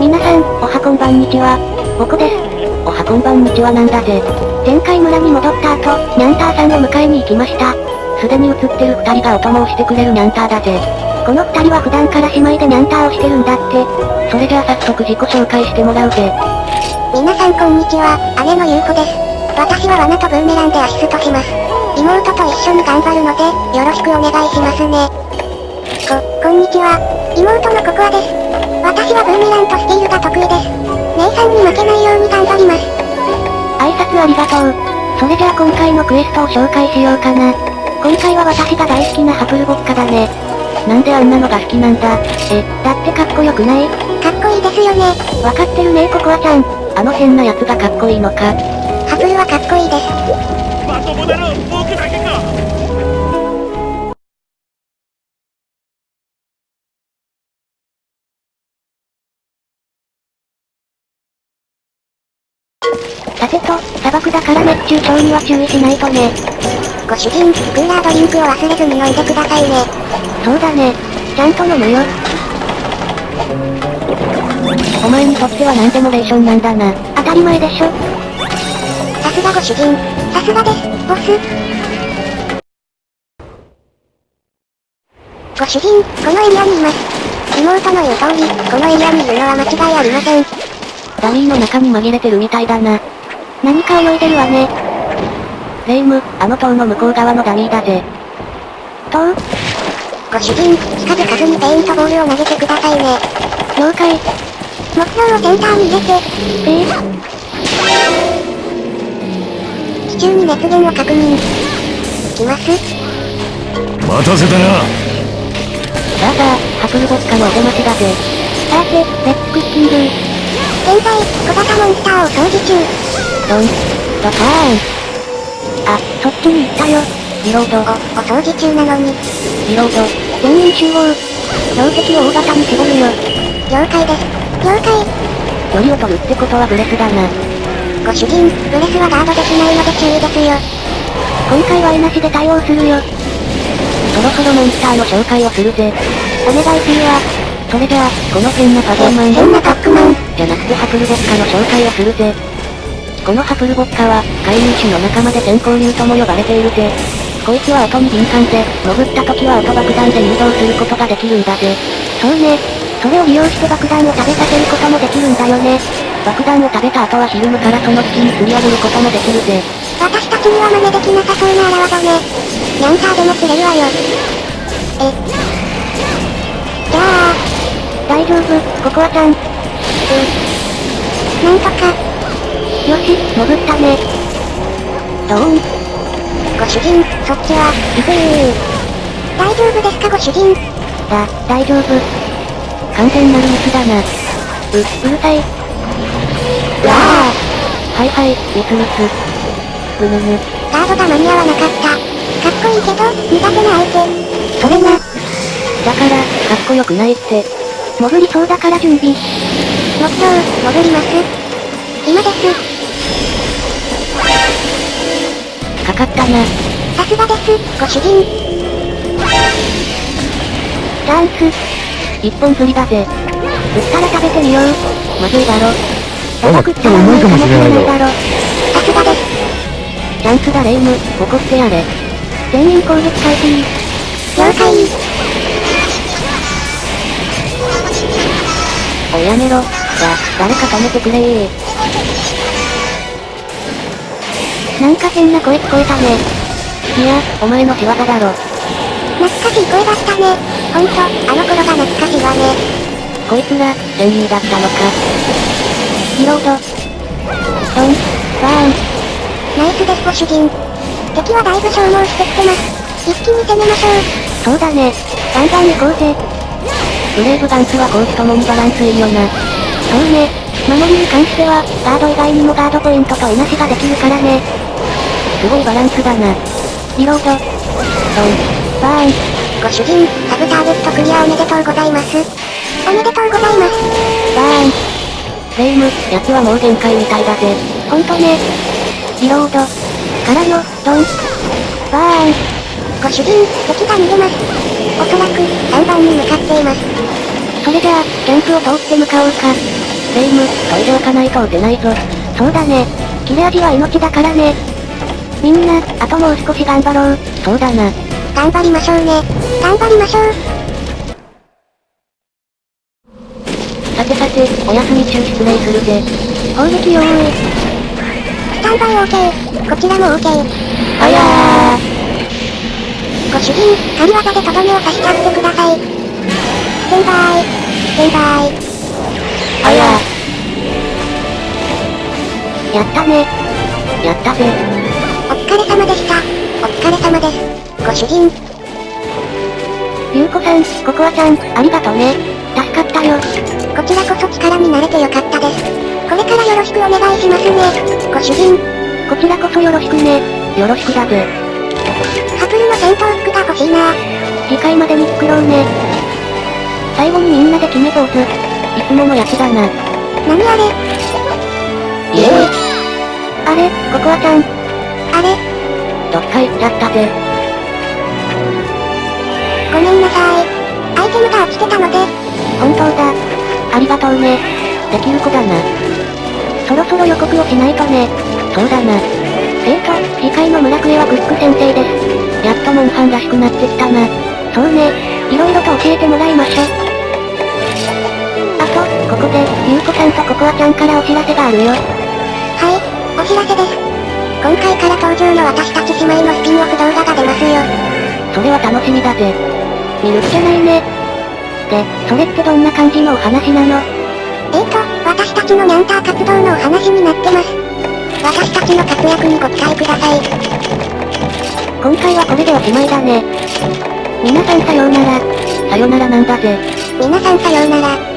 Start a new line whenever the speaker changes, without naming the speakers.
皆さん、おはこんばんにちは。ボコです。
おはこんばんにちはなんだぜ。
前回村に戻った後、ニャンターさんを迎えに行きました。
すでに映ってる二人がお供をしてくれるニャンターだぜ。
この二人は普段から姉妹でニャンターをしてるんだって。
それじゃあ早速自己紹介してもらうぜ。
皆さんこんにちは、姉のゆうこです。私は罠とブーメランでアシストします。妹と一緒に頑張るので、よろしくお願いしますね。こんにちは。妹のココアです。私はブーメランとスティールが得意です。姉さんに負けないように頑張ります。
挨拶ありがとう。それじゃあ今回のクエストを紹介しようかな。今回は私が大好きなハプルボッカだね。
なんであんなのが好きなんだ。
だってかっこよくない？
かっこいいですよね。
わかってるねココアちゃん。
あの変なやつがかっこいいのか。
ハプルはかっこいいです。
まともなの僕だけか。
さてと、砂漠だから熱中症には注意しないとね。
ご主人、クーラードリンクを忘れずに飲んでくださいね。
そうだね。ちゃんと飲むよ。
お前にとってはなんでもレーションなんだな。
当たり前でしょ。
さすがご主人。さすがです、ボス。ご主人、このエリアにいます。妹の言う通り、このエリアにいるのは間違いありません。
ダミーの中に紛れてるみたいだな。
何か泳いでるわね。
レイム、あの塔の向こう側のダミーだぜ。
塔？
ご主人、近づかずにペイントボールを投げてくださいね。
了解。
目標をセンターに入れて。地中に熱源を確認。来ます？
待たせたな。
さあさあ、ハプルボッカのお出ましだぜ。
さて、レッツクッキング。
現在、小型モンスターを掃除中。
ドン、ドカーン。
あ、そっちに行ったよ。
リロード。
お掃除中なのに。
リロード。
全員集合。標的を大型に絞るよ。
了解です。了解。
距離を取るってことはブレスだな。
ご主人、ブレスはガードできないので注意ですよ。
今回は絵なしで対応するよ。
そろそろモンスターの紹介をするぜ。
お願いするわ。
それじゃあ、この変なパフォーマン
変なパックマン。
じゃなくてハプルボッカの紹介をするぜ。このハプルボッカは、海竜種の仲間で先行竜とも呼ばれているぜ。こいつは音に敏感で、潜った時は音爆弾で誘導することができるんだぜ。
そうね。それを利用して爆弾を食べさせることもできるんだよね。
爆弾を食べた後はひるむからその隙に釣り上げることもできるぜ。
私たちには真似できなさそうなあらはどね。ニャンターでも釣れるわよ。じゃあ、
大丈夫、ココアちゃん。
なんとか。
よし、潜ったね。
ドーン。ご主人、そっちは、大丈夫ですかご主人。
大丈夫。
完全なるミスだな。
うるさい。
うわ
はいはい、ミス。
ガードが間に合わなかった。かっこいいけど、苦手な相手。それな。
だから、かっこよくないって。
潜りそうだから準備。
目標、潜ります。今です。
かかったな。
さすがです、ご主人。
チャンス。
一本釣りだぜ。
売ったら食べてみよう。
まずいだろ。
高くったらうまいかもしれないだろ。
さすがです。
チャンスだレイム、怒ってやれ。
全員攻撃開始。
了解。
おいやめろ。誰か止めてくれー。
なんか変な声聞こえたね。
いや、お前の仕業だろ。
懐かしい声だったね。ほんと、あの頃が懐かしいわね。
こいつら、戦友だったのか。
リロード。ドン。バーン。
ナイスですご主人。敵はだいぶ消耗してきてます。一気に攻めましょう。
そうだね。ガンガン行こうぜ。
ブレイブガンツは攻守ともにバランスいいよな。
そうね。守りに関しては、ガード以外にもガードポイントといなしができるからね。
すごいバランスだな。
リロード。ドン。バーン。
ご主人、サブターゲットクリアおめでとうございます。おめでとうございます。
バーン。
レイム、やつはもう限界みたいだぜ。
ほんとね。リロード。からの、ドン。バーン。
ご主人、敵が逃げます。おそらく、3番に向かっています。
それじゃあ、キャンプを通って向かおうか。
霊夢、トイレ置かないと打てないぞ。
そうだね。切れ味は命だからね。みんな、あともう少し頑張ろう。
そうだな。
頑張りましょうね。頑張りましょう。
さてさて、お休み中失礼するぜ。
砲撃用意。
スタンバイ OK。こちらも OK。
あや
ご主人、仮技でとどめを刺しちゃってください。ステンバイ。ステンバイ。
あや
やったね。
やったぜ。
お疲れ様でした。お疲れ様です。ご主人。
ゆうこさん、ココアちゃん、ありがとね。助かったよ。
こちらこそ力になれてよかったです。これからよろしくお願いしますね。ご主人。
こちらこそよろしくね。
よろしくだぜ。
ハプルの戦闘服が欲しいな。
次回までに作ろうね。最後にみんなで決めポーズ。
いつものやつだな。
何あれ
イエーイ。
あれ、ココアちゃん。
あれ
どっか行っちゃったぜ。
ごめんなさい。アイテムが落ちてたので。
本当だ。ありがとうね。
できる子だな。
そろそろ予告をしないとね。
そうだな。
次回の村クエはグック先生です。
やっとモンハンらしくなってきたな。
そうね。いろいろと教えてもらいましょ。あと、ここで、ゆうこさんとココアちゃんからお知らせがあるよ。
はい、お知らせです。今回から登場の私たち姉妹のスピンオフ動画が出ますよ。
それは楽しみだぜ。
見るっきゃないね。で、それってどんな感じのお話なの？
私たちのニャンター活動のお話になってます。私たちの活躍にご期待ください。
今回はこれでおしまいだね。皆さんさようなら。
さよならなんだぜ。
皆さんさようなら。